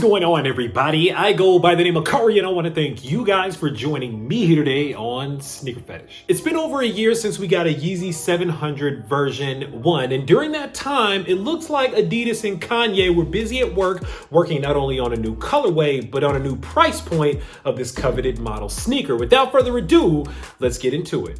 going on, everybody? I go by the name of Curry, and I want to thank you guys for joining me here today on SneakerPhetish. It's been over a year since we got a Yeezy 700 version 1, and during that time, it looks like Adidas and Kanye were busy at work, working not only on a new colorway, but on a new price point of this coveted model sneaker. Without further ado, let's get into it.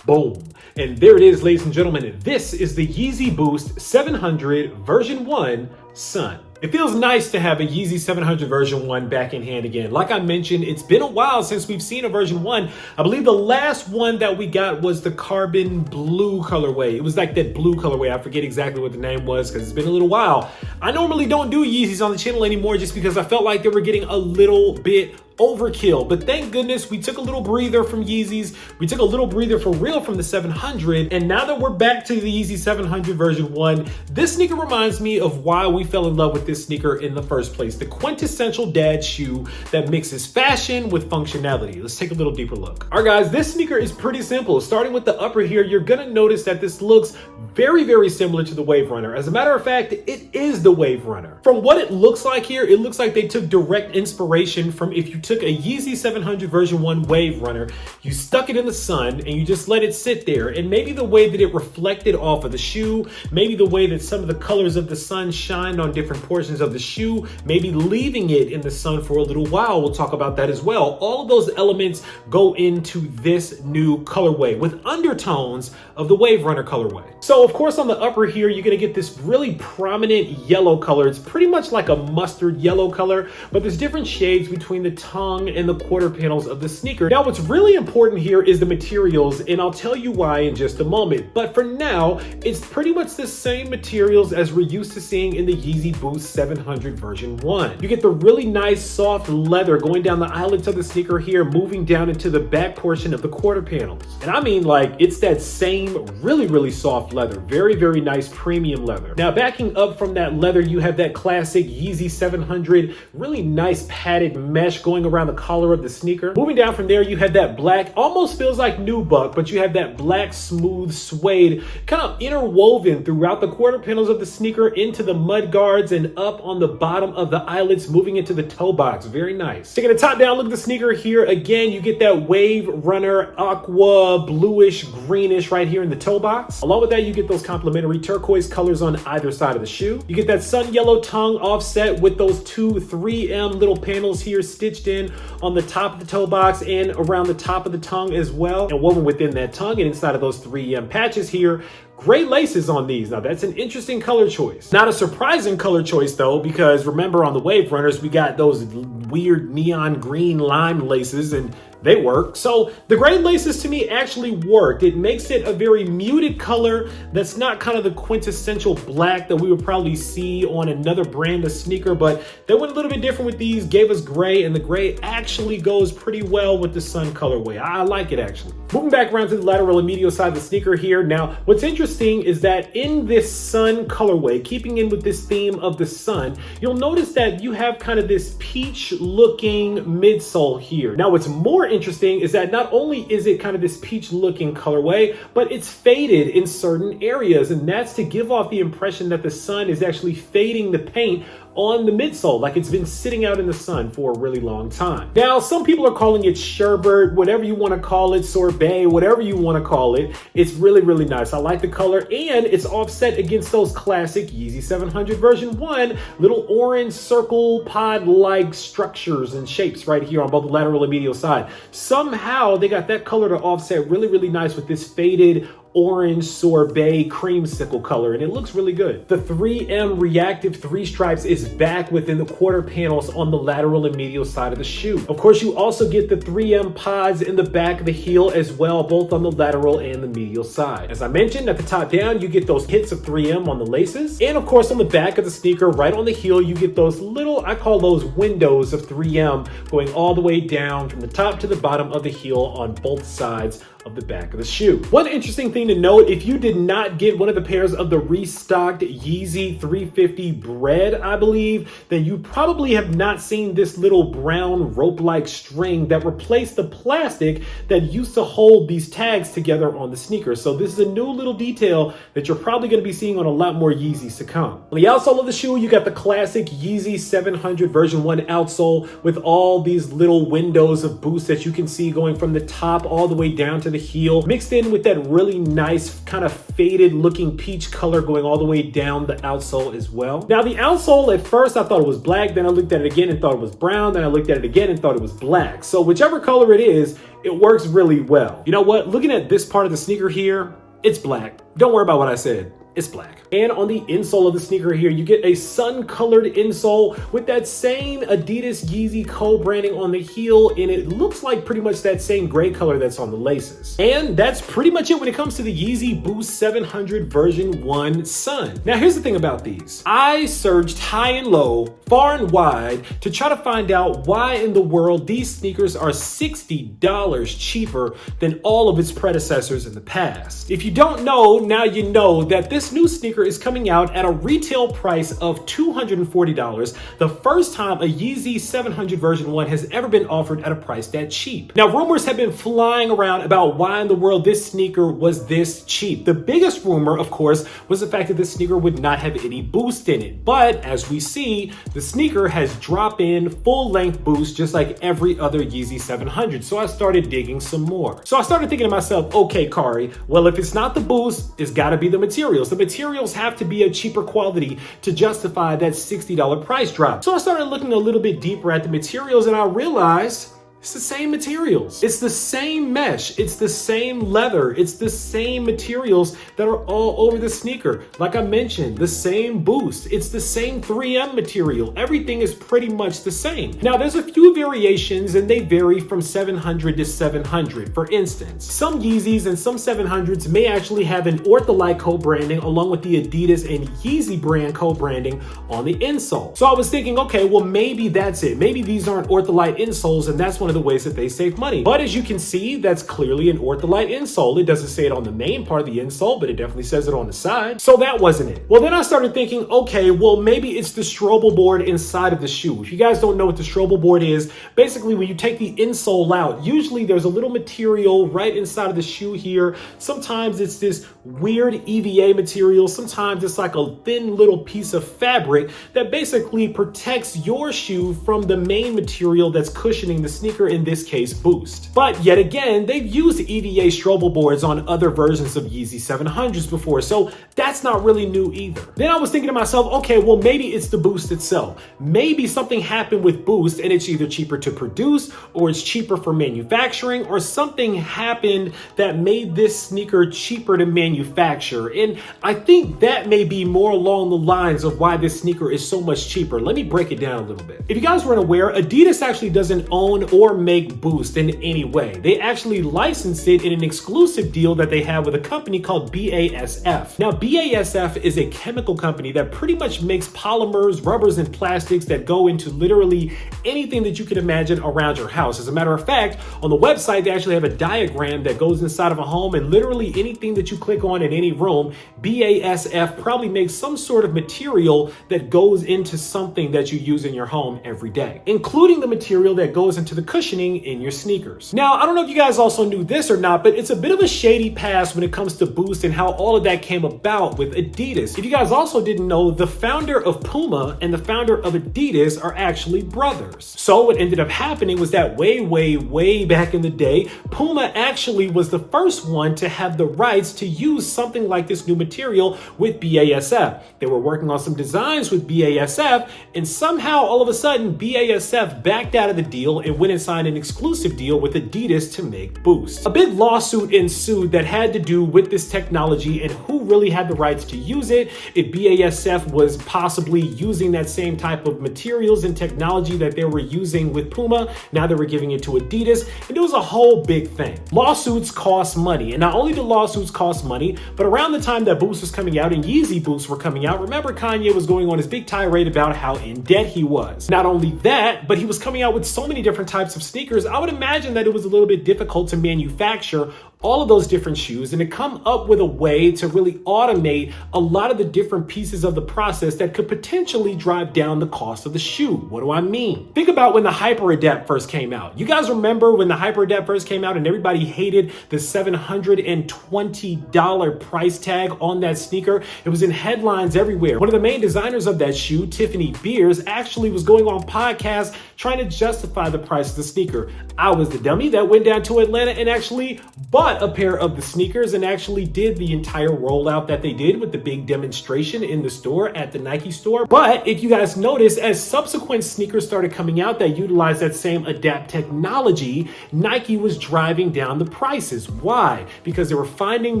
Boom. And there it is, ladies and gentlemen. This is the Yeezy Boost 700 version 1 Sun. It feels nice to have a Yeezy 700 version 1 back in hand again. Like I mentioned, it's been a while since we've seen a version 1. I believe the last one that we got was the carbon blue colorway. It was like that blue colorway. I forget exactly what the name was because it's been a little while. I normally don't do Yeezys on the channel anymore just because I felt like they were getting a little bit overkill, but thank goodness we took a little breather from Yeezys. We took a little breather for real from the 700, and now that we're back to the Yeezy 700 version 1, this sneaker reminds me of why we fell in love with this sneaker in the first place. The quintessential dad shoe that mixes fashion with functionality. Let's take a little deeper look. All right, guys, this sneaker is pretty simple. Starting with the upper here, you're gonna notice that this looks very, very similar to the Wave Runner. As a matter of fact, it is the Wave Runner. From what it looks like here, it looks like they took direct inspiration from if you took a Yeezy 700 version 1 Wave Runner, you stuck it in the sun and you just let it sit there, and maybe the way that it reflected off of the shoe, maybe the way that some of the colors of the sun shined on different portions of the shoe, maybe leaving it in the sun for a little while. We'll talk about that as well. All of those elements go into this new colorway with undertones of the Wave Runner colorway. So of course on the upper here, you're gonna get this really prominent yellow color. It's pretty much like a mustard yellow color, but there's different shades between the tongue and the quarter panels of the sneaker. Now what's really important here is the materials, and I'll tell you why in just a moment. But for now, it's pretty much the same materials as we're used to seeing in the Yeezy Boost 700 version 1. You get the really nice soft leather going down the eyelets of the sneaker here, moving down into the back portion of the quarter panels. And I mean, like, it's that same really, really soft leather. Very, very nice premium leather. Now backing up from that leather, you have that classic Yeezy 700, really nice padded mesh going around the collar of the sneaker. Moving down from there, you have that black, almost feels like nubuck, but you have that black smooth suede kind of interwoven throughout the quarter panels of the sneaker into the mud guards and up on the bottom of the eyelets, moving into the toe box. Very nice. Taking a top down look at the sneaker here, again, you get that Wave Runner aqua bluish greenish right here in the toe box. Along with that, you get those complementary turquoise colors on either side of the shoe. You get that sun yellow tongue offset with those two 3M little panels here stitched in on the top of the toe box and around the top of the tongue as well, and woven within that tongue and inside of those 3M patches here. Great laces on these. Now that's an interesting color choice. Not a surprising color choice though, because remember on the Wave Runners, we got those weird neon green lime laces and they work. So the gray laces to me actually worked. It makes it a very muted color that's not kind of the quintessential black that we would probably see on another brand of sneaker, but they went a little bit different with these, gave us gray, and the gray actually goes pretty well with the sun colorway. I like it actually. Moving back around to the lateral and medial side of the sneaker here. Now, what's interesting is that in this sun colorway, keeping in with this theme of the sun, you'll notice that you have kind of this peach looking midsole here. Now, what's more interesting is that not only is it kind of this peach looking colorway, but it's faded in certain areas, and that's to give off the impression that the sun is actually fading the paint on the midsole, like it's been sitting out in the sun for a really long time. Now, some people are calling it sherbet, whatever you want to call it, sorbet, whatever you want to call it. It's really, really nice. I like the color, and it's offset against those classic Yeezy 700 version 1 little orange circle pod-like structures and shapes right here on both the lateral and medial side. Somehow they got that color to offset really, really nice with this faded orange sorbet creamsicle color, and it looks really good. The 3M reactive 3 stripes is back within the quarter panels on the lateral and medial side of the shoe. Of course, you also get the 3M pods in the back of the heel as well, both on the lateral and the medial side. As I mentioned, at the top down, you get those hits of 3M on the laces, and of course on the back of the sneaker, right on the heel, you get those little, I call those windows of 3M going all the way down from the top to the bottom of the heel on both sides of the back of the shoe. One interesting thing to note, if you did not get one of the pairs of the restocked Yeezy 350 Bread, I believe, then you probably have not seen this little brown rope-like string that replaced the plastic that used to hold these tags together on the sneaker. So this is a new little detail that you're probably going to be seeing on a lot more Yeezys to come. On the outsole of the shoe, you got the classic Yeezy 700 version 1 outsole with all these little windows of boost that you can see going from the top all the way down to the heel, mixed in with that really nice kind of faded looking peach color going all the way down the outsole as well. Now the outsole, at first I thought it was black, then I looked at it again and thought it was brown, then I looked at it again and thought it was black. So whichever color it is, it works really well. You know what? Looking at this part of the sneaker here, it's black. Don't worry about what I said. It's black. And on the insole of the sneaker here, you get a sun-colored insole with that same Adidas Yeezy co-branding on the heel, and it looks like pretty much that same gray color that's on the laces. And that's pretty much it when it comes to the Yeezy Boost 700 version 1 Sun. Now here's the thing about these. I searched high and low, far and wide, to try to find out why in the world these sneakers are $60 cheaper than all of its predecessors in the past. If you don't know, now you know that this new sneaker is coming out at a retail price of $240, the first time a Yeezy 700 version 1 has ever been offered at a price that cheap. Now, rumors have been flying around about why in the world this sneaker was this cheap. The biggest rumor, of course, was the fact that this sneaker would not have any boost in it. But as we see, the sneaker has drop-in, full-length boost just like every other Yeezy 700. So I started digging some more. So I started thinking to myself, okay, Kari, well, if it's not the boost, it's gotta be the materials. The materials have to be a cheaper quality to justify that $60 price drop. So I started looking a little bit deeper at the materials and I realized it's the same materials. It's the same mesh. It's the same leather. It's the same materials that are all over the sneaker. Like I mentioned, the same boost. It's the same 3M material. Everything is pretty much the same. Now, there's a few variations and they vary from 700 to 700. For instance, some Yeezys and some 700s may actually have an Ortholite co-branding along with the Adidas and Yeezy brand co-branding on the insole. So I was thinking, okay, well, maybe that's it. Maybe these aren't Ortholite insoles and that's one of the ways that they save money. But as you can see, that's clearly an Ortholite insole. It doesn't say it on the main part of the insole, but it definitely says it on the side. So that wasn't it. Well, then I started thinking, okay, well, maybe it's the strobo board inside of the shoe. If you guys don't know what the strobo board is, basically when you take the insole out, usually there's a little material right inside of the shoe here. Sometimes it's this weird EVA material. Sometimes it's like a thin little piece of fabric that basically protects your shoe from the main material that's cushioning the sneaker, in this case, Boost. But yet again, they've used EVA strobo boards on other versions of Yeezy 700s before, so that's not really new either. Then I was thinking to myself, okay, well, maybe it's the Boost itself. Maybe something happened with Boost and it's either cheaper to produce or it's cheaper for manufacturing, or something happened that made this sneaker cheaper to manufacture. And I think that may be more along the lines of why this sneaker is so much cheaper. Let me break it down a little bit. If you guys weren't aware, Adidas actually doesn't own or make Boost in any way. They actually licensed it in an exclusive deal that they have with a company called BASF. Now, BASF is a chemical company that pretty much makes polymers, rubbers, and plastics that go into literally anything that you can imagine around your house. As a matter of fact, on the website, they actually have a diagram that goes inside of a home, and literally anything that you click on in any room, BASF probably makes some sort of material that goes into something that you use in your home every day, including the material that goes into the cushioning in your sneakers. Now, I don't know if you guys also knew this or not, but it's a bit of a shady past when it comes to Boost and how all of that came about with Adidas. If you guys also didn't know, the founder of Puma and the founder of Adidas are actually brothers. So what ended up happening was that way back in the day, Puma actually was the first one to have the rights to use something like this new material with BASF. They were working on some designs with BASF, and somehow all of a sudden BASF backed out of the deal and went and signed an exclusive deal with Adidas to make Boost. A big lawsuit ensued that had to do with this technology and who really had the rights to use it. If BASF was possibly using that same type of materials and technology that they were using with Puma, now they were giving it to Adidas, and it was a whole big thing. Lawsuits cost money, and not only do lawsuits cost money, but around the time that Boost was coming out and Yeezy Boosts were coming out, remember Kanye was going on his big tirade about how in debt he was. Not only that, but he was coming out with so many different types of sneakers. I would imagine that it was a little bit difficult to manufacture all of those different shoes and to come up with a way to really automate a lot of the different pieces of the process that could potentially drive down the cost of the shoe. What do I mean? Think about when the Hyper Adapt first came out. You guys remember when the Hyper Adapt first came out and everybody hated the $720 price tag on that sneaker? It was in headlines everywhere. One of the main designers of that shoe, Tiffany Beers, actually was going on podcasts trying to justify the price of the sneaker. I was the dummy that went down to Atlanta and actually bought a pair of the sneakers and actually did the entire rollout that they did with the big demonstration in the store at the Nike store. But if you guys notice, as subsequent sneakers started coming out that utilized that same Adapt technology, Nike was driving down the prices. Why? Because they were finding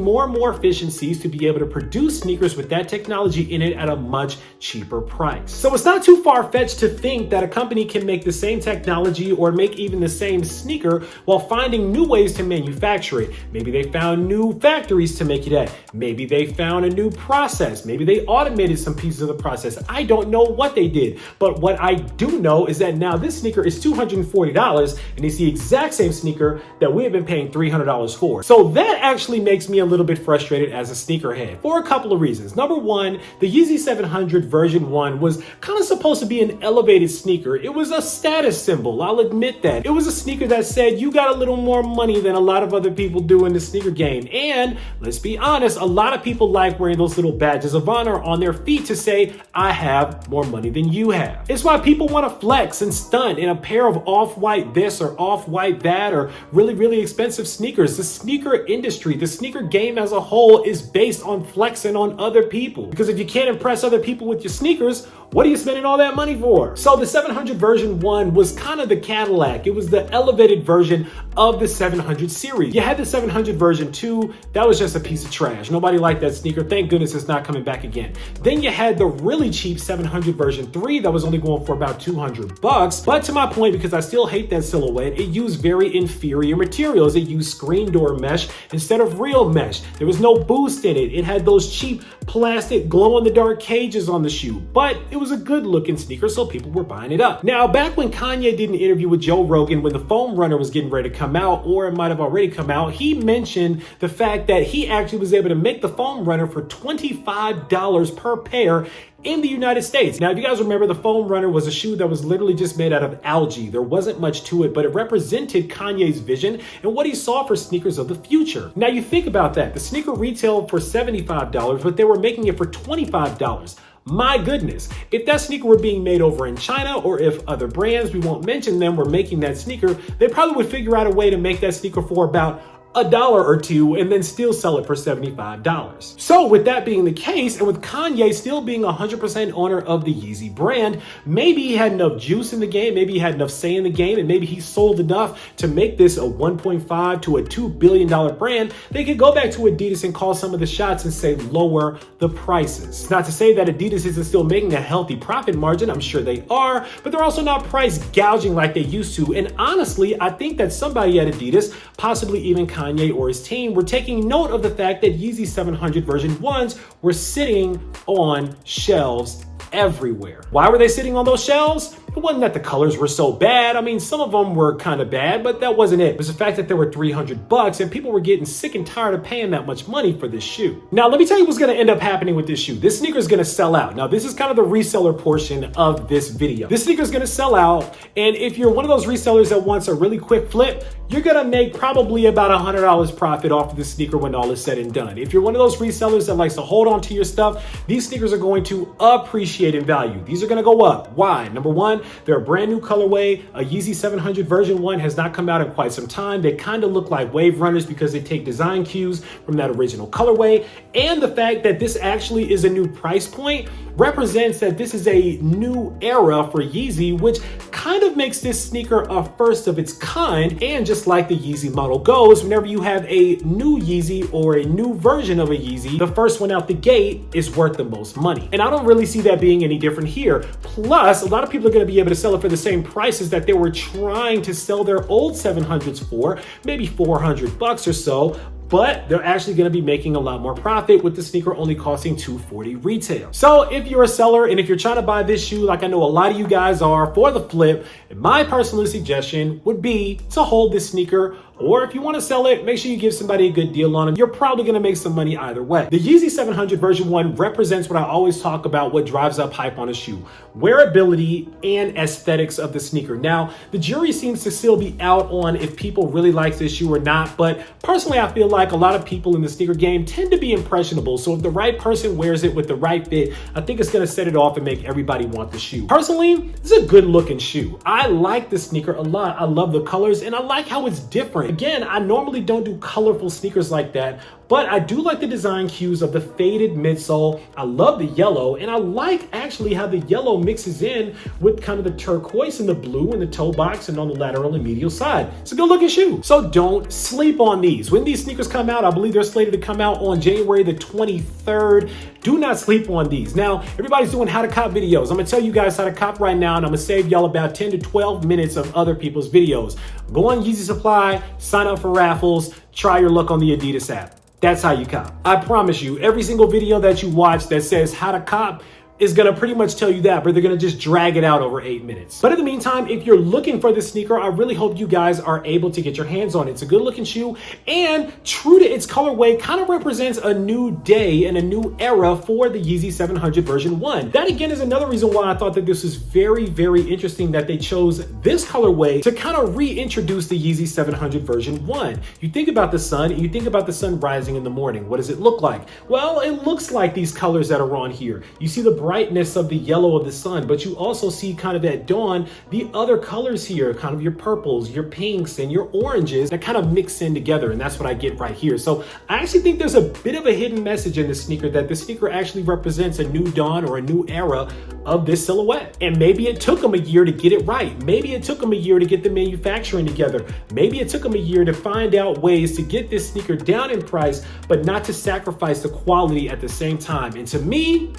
more and more efficiencies to be able to produce sneakers with that technology in it at a much cheaper price. So it's not too far-fetched to think that a company can make the same technology or make even the same sneaker while finding new ways to manufacture it. Maybe they found new factories to make it at. Maybe they found a new process. Maybe they automated some pieces of the process. I don't know what they did, but what I do know is that now this sneaker is $240 and it's the exact same sneaker that we have been paying $300 for. So that actually makes me a little bit frustrated as a sneakerhead for a couple of reasons. Number one, the Yeezy 700 version 1 was kind of supposed to be an elevated sneaker. It was a status symbol, I'll admit that. It was a sneaker that said you got a little more money than a lot of other people do in the sneaker game. And let's be honest, a lot of people like wearing those little badges of honor on their feet to say, I have more money than you have. It's why people want to flex and stunt in a pair of off-white this or off-white that or really, really expensive sneakers. The sneaker industry, the sneaker game as a whole is based on flexing on other people. Because if you can't impress other people with your sneakers, what are you spending all that money for? So the 700 version 1 was kind of the Cadillac. It was the elevated version of the 700 series. You had the 700 version 2, that was just a piece of trash. Nobody liked that sneaker. Thank goodness it's not coming back again. Then you had the really cheap 700 version 3 that was only going for about $200. But to my point, because I still hate that silhouette, it used very inferior materials. It used screen door mesh instead of real mesh. There was no boost in it. It had those cheap plastic glow-in-the-dark cages on the shoe, but it was a good looking sneaker, so people were buying it up. Now, back when Kanye did an interview with Joe Rogan when the foam runner was getting ready to come out, or it might have already come out, he mentioned the fact that he actually was able to make the foam runner for $25 per pair in the United States. Now, if you guys remember, the foam runner was a shoe that was literally just made out of algae. There wasn't much to it, but it represented Kanye's vision and what he saw for sneakers of the future. Now, you think about that. The sneaker retailed for $75, but they were making it for $25. My goodness, if that sneaker were being made over in China, or if other brands, we won't mention them, were making that sneaker, they probably would figure out a way to make that sneaker for about $1 or $2 and then still sell it for $75. So with that being the case, and with Kanye still being 100% owner of the Yeezy brand, maybe he had enough juice in the game, maybe he had enough say in the game, and maybe he sold enough to make this a $1.5 to a $2 billion brand. They could go back to Adidas and call some of the shots and say lower the prices. Not to say that Adidas isn't still making a healthy profit margin, I'm sure they are, but they're also not price gouging like they used to. And honestly, I think that somebody at Adidas, possibly even Kanye or his team, were taking note of the fact that Yeezy 700 version 1s were sitting on shelves everywhere. Why were they sitting on those shelves? It wasn't that the colors were so bad. I mean, some of them were kind of bad, but that wasn't it. It was the fact that they were $300 and people were getting sick and tired of paying that much money for this shoe. Now, let me tell you what's going to end up happening with this shoe. This sneaker is going to sell out. Now, this is kind of the reseller portion of this video. This sneaker is going to sell out, and if you're one of those resellers that wants a really quick flip, you're going to make probably about $100 profit off of this sneaker when all is said and done. If you're one of those resellers that likes to hold on to your stuff, these sneakers are going to appreciate in value. These are going to go up. Why? Number one, they're a brand new colorway. A Yeezy 700 version 1 has not come out in quite some time. They kind of look like wave runners because they take design cues from that original colorway. And the fact that this actually is a new price point represents that this is a new era for Yeezy, which kind of makes this sneaker a first of its kind. And just like the Yeezy model goes, whenever you have a new Yeezy or a new version of a Yeezy, the first one out the gate is worth the most money. And I don't really see that being any different here. Plus, a lot of people are going to be able to sell it for the same prices that they were trying to sell their old 700s for, maybe $400 or so. But they're actually going to be making a lot more profit with the sneaker only costing $240 retail. So if you're a seller and if you're trying to buy this shoe, like I know a lot of you guys are, for the flip, my personal suggestion would be to hold this sneaker Or if you want to sell it, make sure you give somebody a good deal on it. You're probably going to make some money either way. The Yeezy 700 version 1 represents what I always talk about, what drives up hype on a shoe: wearability and aesthetics of the sneaker. Now, the jury seems to still be out on if people really like this shoe or not, but personally, I feel like a lot of people in the sneaker game tend to be impressionable. So if the right person wears it with the right fit, I think it's going to set it off and make everybody want the shoe. Personally, this is a good looking shoe. I like the sneaker a lot. I love the colors and I like how it's different. Again, I normally don't do colorful sneakers like that, but I do like the design cues of the faded midsole. I love the yellow, and I like actually how the yellow mixes in with kind of the turquoise and the blue in the toe box and on the lateral and medial side. It's a good looking shoe. So don't sleep on these. When these sneakers come out, I believe they're slated to come out on January the 23rd. Do not sleep on these. Now, everybody's doing how to cop videos. I'm gonna tell you guys how to cop right now, and I'm gonna save y'all about 10 to 12 minutes of other people's videos. Go on Yeezy Supply, sign up for raffles, try your luck on the Adidas app. That's how you cop. I promise you, every single video that you watch that says how to cop is gonna pretty much tell you that, but they're gonna just drag it out over 8 minutes. But in the meantime, if you're looking for this sneaker, I really hope you guys are able to get your hands on it. It's a good looking shoe, and true to its colorway, kind of represents a new day and a new era for the Yeezy 700 version 1. That again is another reason why I thought that this is very, very interesting that they chose this colorway to kind of reintroduce the Yeezy 700 version 1. You think about the sun, and you think about the sun rising in the morning. What does it look like? Well, it looks like these colors that are on here. You see the brightness of the yellow of the sun, but you also see kind of at dawn the other colors here, kind of your purples, your pinks, and your oranges that kind of mix in together, and that's what I get right here. So I actually think there's a bit of a hidden message in this sneaker, that the sneaker actually represents a new dawn or a new era of this silhouette. And maybe it took them a year to get it right. Maybe it took them a year to get the manufacturing together. Maybe it took them a year to find out ways to get this sneaker down in price, but not to sacrifice the quality at the same time. And to me,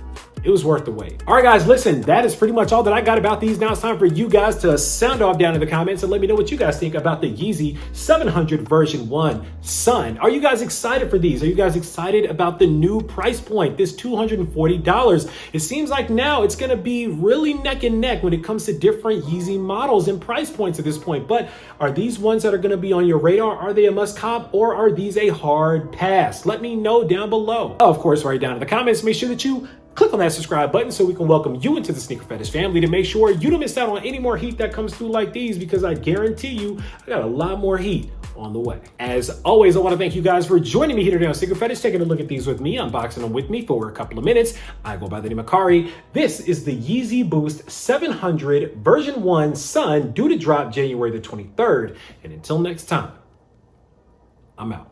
it was worth the wait. All right, guys, listen, that is pretty much all that I got about these. Now it's time for you guys to sound off down in the comments and let me know what you guys think about the Yeezy 700 version 1 Sun. Are you guys excited for these? Are you guys excited about the new price point, this $240? It seems like now it's gonna be really neck and neck when it comes to different Yeezy models and price points at this point. But are these ones that are gonna be on your radar? Are they a must cop, or are these a hard pass? Let me know down below. Of course, right down in the comments, make sure that you click on that subscribe button so we can welcome you into the SneakerPhetish family, to make sure you don't miss out on any more heat that comes through like these, because I guarantee you I got a lot more heat on the way. As always, I want to thank you guys for joining me here today on SneakerPhetish, taking a look at these with me, unboxing them with me for a couple of minutes. I go by the name of Kari. This is the Yeezy Boost 700 version 1 Sun, due to drop January the 23rd. And until next time, I'm out.